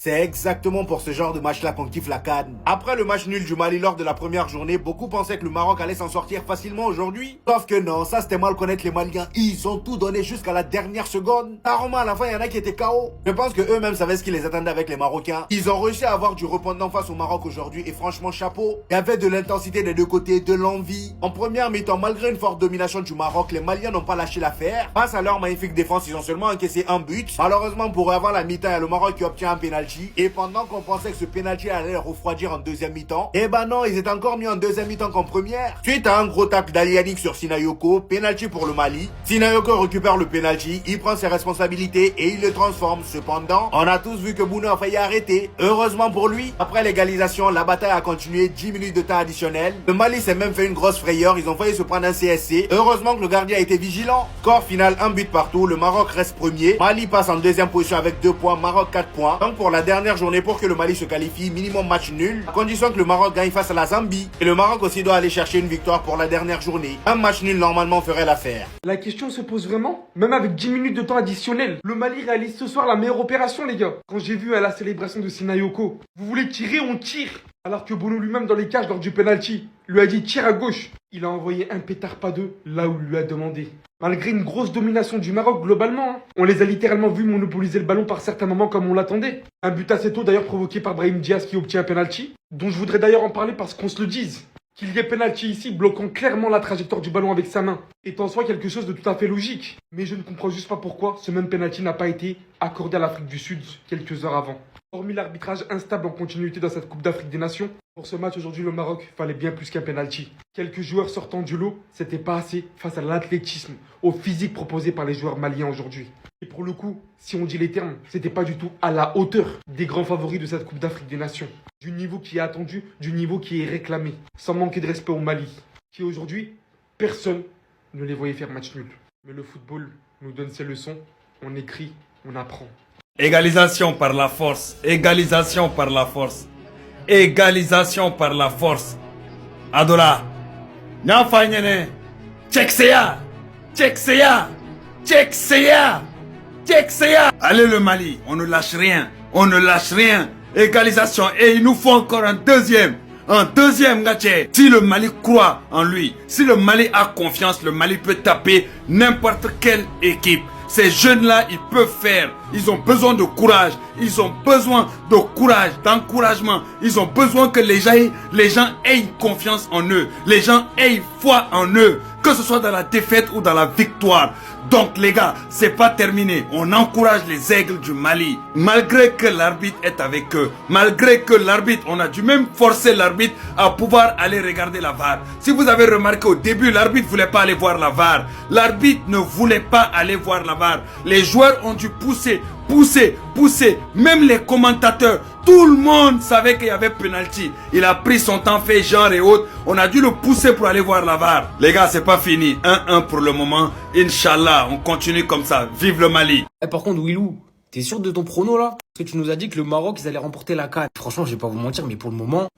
C'est exactement pour ce genre de match-là qu'on kiffe la CAN. Après le match nul du Mali lors de la première journée, beaucoup pensaient que le Maroc allait s'en sortir facilement aujourd'hui. Sauf que non, ça c'était mal connaître les Maliens. Ils ont tout donné jusqu'à la dernière seconde. Carrément à la fin, il y en a qui étaient KO. Je pense que eux-mêmes savaient ce qui les attendait avec les Marocains. Ils ont réussi à avoir du répondant face au Maroc aujourd'hui et franchement chapeau. Il y avait de l'intensité des deux côtés, de l'envie. En première mi-temps, malgré une forte domination du Maroc, les Maliens n'ont pas lâché l'affaire. Face à leur magnifique défense, ils ont seulement encaissé un but. Malheureusement pour eux, avant la mi-temps, il y a le Maroc qui obtient un penalty. Et pendant qu'on pensait que ce penalty allait les refroidir en deuxième mi-temps, eh ben non, ils étaient encore mis en deuxième mi-temps qu'en première. Suite à un gros tacle d'Alianik sur Sinayoko, penalty pour le Mali. Sinayoko récupère le penalty, il prend ses responsabilités et il le transforme. Cependant, on a tous vu que Bounou a failli arrêter. Heureusement pour lui, après l'égalisation, la bataille a continué 10 minutes de temps additionnel. Le Mali s'est même fait une grosse frayeur, ils ont failli se prendre un CSC. Heureusement que le gardien a été vigilant. Score final, un but partout, le Maroc reste premier. Mali passe en deuxième position avec 2 points, Maroc 4 points. Donc pour la dernière journée, pour que le Mali se qualifie, minimum match nul, à condition que le Maroc gagne face à la Zambie. Et le Maroc aussi doit aller chercher une victoire pour la dernière journée. Un match nul normalement ferait l'affaire. La question se pose vraiment, même avec 10 minutes de temps additionnel. Le Mali réalise ce soir la meilleure opération, les gars. Quand j'ai vu à la célébration de Sinayoko, vous voulez tirer, on tire. Alors que Bono lui-même dans les cages lors du penalty lui a dit tire à gauche. Il a envoyé un pétard pas deux là où il lui a demandé. Malgré une grosse domination du Maroc globalement, on les a littéralement vus monopoliser le ballon par certains moments comme on l'attendait. Un but assez tôt d'ailleurs provoqué par Brahim Diaz qui obtient un penalty, dont je voudrais d'ailleurs en parler parce qu'on se le dise. Qu'il y ait penalty ici bloquant clairement la trajectoire du ballon avec sa main est en soi quelque chose de tout à fait logique. Mais je ne comprends juste pas pourquoi ce même penalty n'a pas été accordé à l'Afrique du Sud quelques heures avant. Hormis l'arbitrage instable en continuité dans cette Coupe d'Afrique des Nations, pour ce match aujourd'hui le Maroc fallait bien plus qu'un penalty. Quelques joueurs sortant du lot, c'était pas assez face à l'athlétisme, au physique proposé par les joueurs maliens aujourd'hui. Et pour le coup, si on dit les termes, c'était pas du tout à la hauteur des grands favoris de cette Coupe d'Afrique des Nations. Du niveau qui est attendu, du niveau qui est réclamé, sans manquer de respect au Mali, qui aujourd'hui, personne ne les voyait faire match nul. Mais le football nous donne ses leçons, on écrit, on apprend. Égalisation par la force, égalisation par la force, égalisation par la force. Adola, Nyafanyene, Tchekseya, Tchekseya, Tchekseya, Tchekseya. Allez le Mali, on ne lâche rien, on ne lâche rien. Égalisation et il nous faut encore un deuxième. Un deuxième, Gatché. Si le Mali croit en lui, si le Mali a confiance, le Mali peut taper n'importe quelle équipe. Ces jeunes-là, ils peuvent faire. Ils ont besoin de courage. Ils ont besoin de courage, d'encouragement. Ils ont besoin que les gens aient confiance en eux. Les gens aient foi en eux. Que ce soit dans la défaite ou dans la victoire. Donc les gars, c'est pas terminé. On encourage les aigles du Mali. Malgré que l'arbitre est avec eux. Malgré que l'arbitre, on a dû même forcer l'arbitre à pouvoir aller regarder la VAR. Si vous avez remarqué au début, l'arbitre voulait pas aller voir la VAR. L'arbitre ne voulait pas aller voir la VAR. Les joueurs ont dû pousser. Même les commentateurs, tout le monde savait qu'il y avait penalty. Il a pris son temps, fait genre et autres. On a dû le pousser pour aller voir la VAR. Les gars, c'est pas fini. 1-1 pour le moment. Inch'Allah, on continue comme ça. Vive le Mali. Par contre, Willou, t'es sûr de ton prono là? Parce que tu nous as dit que le Maroc, ils allaient remporter la CAN. Franchement, je vais pas vous mentir, mais pour le moment,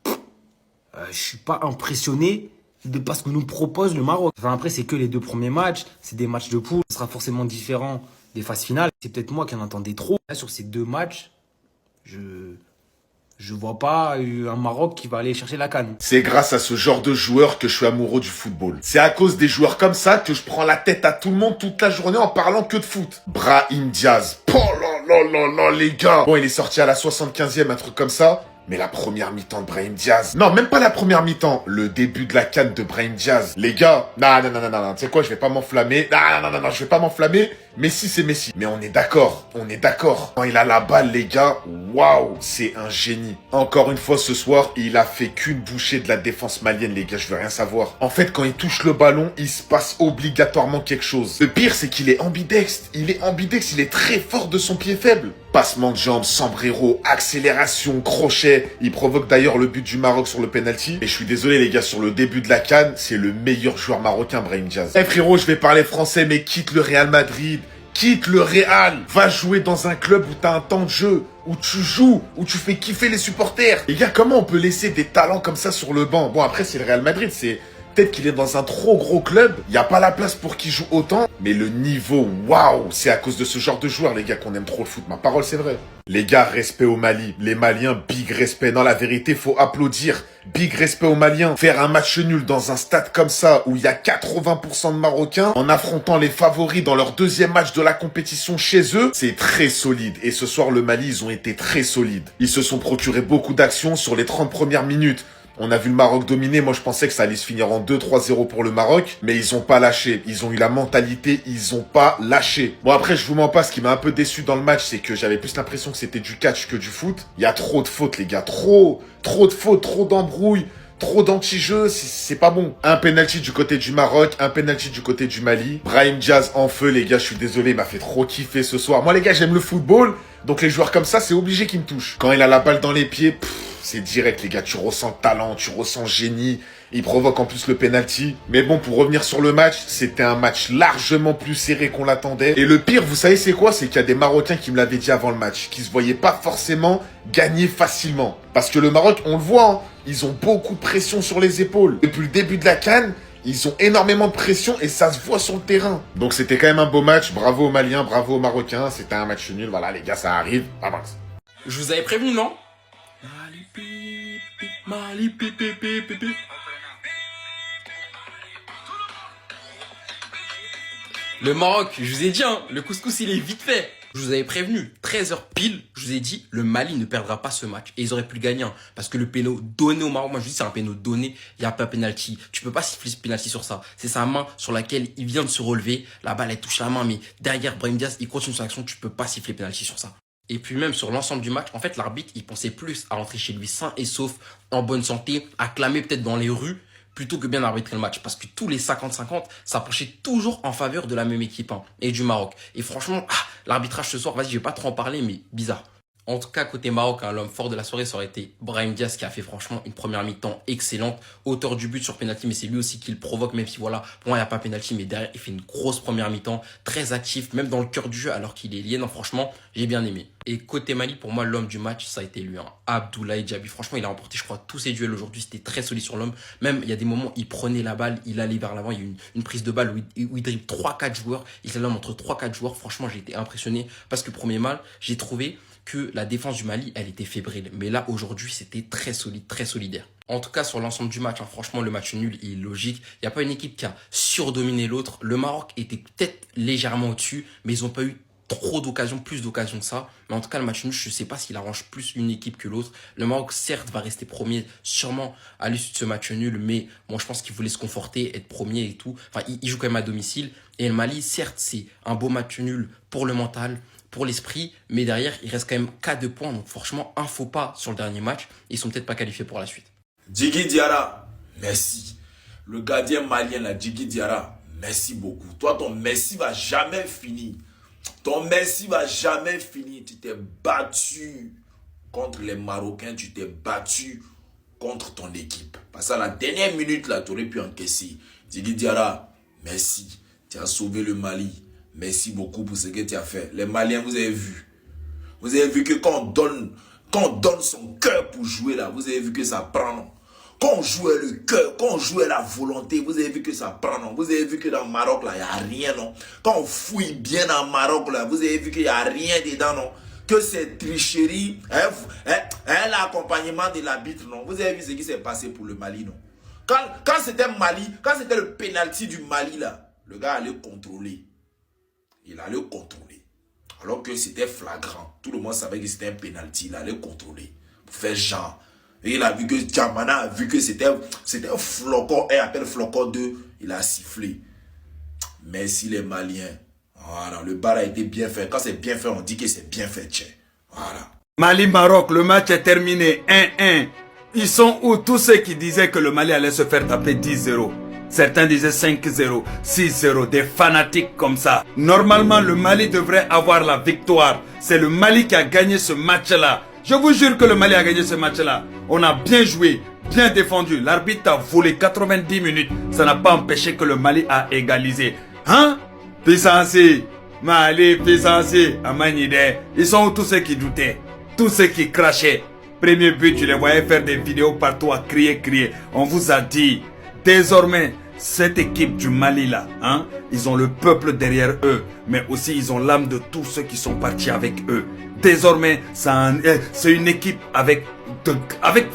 je suis pas impressionné de ce que nous propose le Maroc. Enfin, après, c'est que les 2 premiers matchs. C'est des matchs de poule. Ce sera forcément différent des phases finales. C'est peut-être moi qui en attendais trop. Là, sur ces 2 matchs, je vois pas un Maroc qui va aller chercher la CAN. C'est grâce à ce genre de joueurs que je suis amoureux du football. C'est à cause des joueurs comme ça que je prends la tête à tout le monde toute la journée en parlant que de foot. Brahim Diaz. Oh là là là là les gars. Bon, il est sorti à la 75e, un truc comme ça. Mais la première mi-temps de Brahim Diaz. Non, même pas la première mi-temps. Le début de la CAN de Brahim Diaz. Les gars, non. Tu sais quoi, je vais pas m'enflammer. Non, je vais pas m'enflammer. Messi, c'est Messi. Mais on est d'accord. Quand il a la balle, les gars, waouh, c'est un génie. Encore une fois ce soir, il a fait qu'une bouchée de la défense malienne, les gars, je veux rien savoir. En fait, quand il touche le ballon, il se passe obligatoirement quelque chose. Le pire, c'est qu'il est ambidextre. Il est très fort de son pied faible. Passement de jambes, sombrero, accélération, crochet. Il provoque d'ailleurs le but du Maroc sur le penalty. Et je suis désolé les gars, sur le début de la CAN, c'est le meilleur joueur marocain, Brahim Diaz. Eh frérot, je vais parler français, mais quitte le Real Madrid. Quitte le Real. Va jouer dans un club où t'as un temps de jeu. Où tu joues, où tu fais kiffer les supporters. Les gars, comment on peut laisser des talents comme ça sur le banc? Bon, après, c'est le Real Madrid, c'est Peut-être qu'il est dans un trop gros club. Il n'y a pas la place pour qu'il joue autant. Mais le niveau, waouh, c'est à cause de ce genre de joueurs, les gars, qu'on aime trop le foot. Ma parole, c'est vrai. Les gars, respect au Mali. Les Maliens, big respect. Non, la vérité, faut applaudir. Big respect aux Maliens. Faire un match nul dans un stade comme ça, où il y a 80% de Marocains, en affrontant les favoris dans leur deuxième match de la compétition chez eux, c'est très solide. Et ce soir, le Mali, ils ont été très solides. Ils se sont procuré beaucoup d'actions sur les 30 premières minutes. On a vu le Maroc dominer. Moi, je pensais que ça allait se finir en 2-3-0 pour le Maroc. Mais ils ont pas lâché. Ils ont eu la mentalité. Ils ont pas lâché. Bon, après, je vous mens pas. Ce qui m'a un peu déçu dans le match, c'est que j'avais plus l'impression que c'était du catch que du foot. Il y a trop de fautes, les gars. Trop de fautes, trop d'embrouilles. Trop d'anti-jeu, c'est pas bon. Un penalty du côté du Maroc, un penalty du côté du Mali. Brahim Diaz en feu, les gars, je suis désolé, il m'a fait trop kiffer ce soir. Moi, les gars, j'aime le football, donc les joueurs comme ça, c'est obligé qu'ils me touchent. Quand il a la balle dans les pieds, c'est direct, les gars, tu ressens talent, tu ressens génie. Il provoque en plus le penalty. Mais bon, pour revenir sur le match, c'était un match largement plus serré qu'on l'attendait. Et le pire, vous savez c'est quoi? C'est qu'il y a des Marocains qui me l'avaient dit avant le match, qui se voyaient pas forcément gagner facilement. Parce que le Maroc, on le voit, hein, ils ont beaucoup de pression sur les épaules. Depuis le début de la CAN, ils ont énormément de pression et ça se voit sur le terrain. Donc c'était quand même un beau match. Bravo aux Maliens, bravo aux Marocains. C'était un match nul. Voilà, les gars, ça arrive. Pas max. Je vous avais prévenu, non? Le Maroc, je vous ai dit, hein, le couscous il est vite fait. Je vous avais prévenu, 13h pile, je vous ai dit, le Mali ne perdra pas ce match. Et ils auraient pu le gagner, hein, parce que le péno donné au Maroc, moi je vous dis c'est un péno donné, il n'y a pas penalty. Tu peux pas siffler ce penalty sur ça. C'est sa main sur laquelle il vient de se relever, la balle elle touche la main, mais derrière Brahim Diaz, il continue son action, tu peux pas siffler penalty sur ça. Et puis même sur l'ensemble du match, en fait l'arbitre il pensait plus à rentrer chez lui sain et sauf, en bonne santé, à clamer peut-être dans les rues, plutôt que bien arbitrer le match. Parce que tous les 50-50, ça penchait toujours en faveur de la même équipe hein, et du Maroc. Et franchement, l'arbitrage ce soir, vas-y, je vais pas trop en parler, mais bizarre. En tout cas, côté Maroc, hein, l'homme fort de la soirée, ça aurait été Brahim Diaz qui a fait franchement une première mi-temps excellente. Auteur du but sur penalty, mais c'est lui aussi qui le provoque, même si voilà, pour moi, il n'y a pas penalty, mais derrière, il fait une grosse première mi-temps, très actif, même dans le cœur du jeu, alors qu'il est lié. Non, franchement, j'ai bien aimé. Et côté Mali, pour moi, l'homme du match, ça a été lui, hein, Abdoulaye Diaby. Franchement, il a remporté, je crois, tous ses duels aujourd'hui. C'était très solide sur l'homme. Même, il y a des moments, il prenait la balle, il allait vers l'avant. Il y a eu une prise de balle où il dribble 3-4 joueurs. Il s'est l'homme entre 3-4 joueurs. Franchement, j'ai été impressionné parce que premier mal, j'ai trouvé que la défense du Mali, elle était fébrile. Mais là, aujourd'hui, c'était très solide, très solidaire. En tout cas, sur l'ensemble du match, hein, franchement, le match nul il est logique. Il n'y a pas une équipe qui a surdominé l'autre. Le Maroc était peut-être légèrement au-dessus, mais ils n'ont pas eu trop d'occasions, plus d'occasions que ça. Mais en tout cas, le match nul, je ne sais pas s'il arrange plus une équipe que l'autre. Le Maroc, certes, va rester premier, sûrement à l'issue de ce match nul, mais bon, je pense qu'il voulait se conforter, être premier et tout. Enfin, il joue quand même à domicile. Et le Mali, certes, c'est un beau match nul pour le mental, pour l'esprit, mais derrière, il reste quand même 4 points. Donc franchement, un faux pas sur le dernier match. Ils sont peut-être pas qualifiés pour la suite. Djigui Diarra, merci. Le gardien malien, là, Djigui Diarra, merci beaucoup. Toi, ton merci va jamais finir. Ton merci va jamais finir. Tu t'es battu contre les Marocains, tu t'es battu contre ton équipe. Parce qu'à la dernière minute, là, tu aurais pu encaisser. Djigui Diarra, merci. Tu as sauvé le Mali. Merci beaucoup pour ce que tu as fait. Les Maliens, vous avez vu. Vous avez vu que quand on donne son cœur pour jouer là, vous avez vu que ça prend, non? Quand on joue le cœur, quand on joue la volonté, vous avez vu que ça prend, non? Vous avez vu que dans le Maroc là, il n'y a rien, non? Quand on fouille bien dans le Maroc là, vous avez vu qu'il n'y a rien dedans, non? Que c'est tricherie, l'accompagnement de l'arbitre, non? Vous avez vu ce qui s'est passé pour le Mali, non? Quand c'était Mali, quand c'était le penalty du Mali là, le gars allait contrôler. Il allait contrôler. Alors que c'était flagrant. Tout le monde savait que c'était un penalty. Il allait contrôler. Pour faire genre. Et il a vu que Djamana a vu que c'était un flocon 1 appelle flocon 2. Il a sifflé. Merci les Maliens. Voilà. Le bar a été bien fait. Quand c'est bien fait, on dit que c'est bien fait. Tiens. Voilà. Mali-Maroc, le match est terminé. 1-1. Ils sont où tous ceux qui disaient que le Mali allait se faire taper 10-0? Certains disaient 5-0, 6-0, des fanatiques comme ça. Normalement, le Mali devrait avoir la victoire. C'est le Mali qui a gagné ce match-là. Je vous jure que le Mali a gagné ce match-là. On a bien joué, bien défendu. L'arbitre a volé 90 minutes. Ça n'a pas empêché que le Mali a égalisé. Hein? Puissance, Mali, puissance, Amanide. Ils sont où tous ceux qui doutaient? Tous ceux qui crachaient. Premier but, tu les voyais faire des vidéos partout à crier. On vous a dit... Désormais, cette équipe du Mali là, hein, ils ont le peuple derrière eux, mais aussi ils ont l'âme de tous ceux qui sont partis avec eux. Désormais, c'est une équipe avec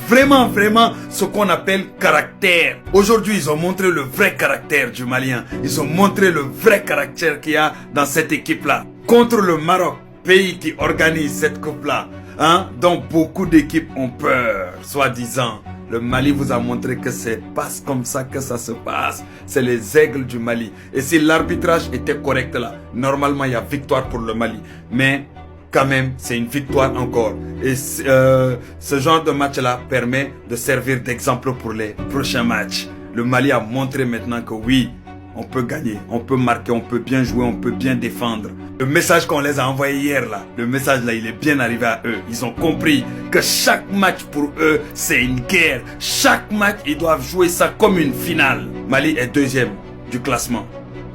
vraiment ce qu'on appelle caractère. Aujourd'hui, ils ont montré le vrai caractère du Malien. Ils ont montré le vrai caractère qu'il y a dans cette équipe-là. Contre le Maroc, pays qui organise cette coupe-là, hein, dont beaucoup d'équipes ont peur, soi-disant. Le Mali vous a montré que c'est pas comme ça que ça se passe. C'est les aigles du Mali. Et si l'arbitrage était correct là, normalement il y a victoire pour le Mali. Mais quand même, c'est une victoire encore. Et ce genre de match-là permet de servir d'exemple pour les prochains matchs. Le Mali a montré maintenant que oui, on peut gagner, on peut marquer, on peut bien jouer, on peut bien défendre. Le message qu'on les a envoyé hier là, le message là, il est bien arrivé à eux. Ils ont compris que chaque match pour eux, c'est une guerre. Chaque match, ils doivent jouer ça comme une finale. Mali est deuxième du classement,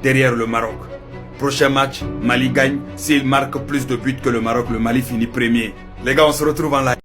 derrière le Maroc. Prochain match, Mali gagne. S'il marque plus de buts que le Maroc, le Mali finit premier. Les gars, on se retrouve en live.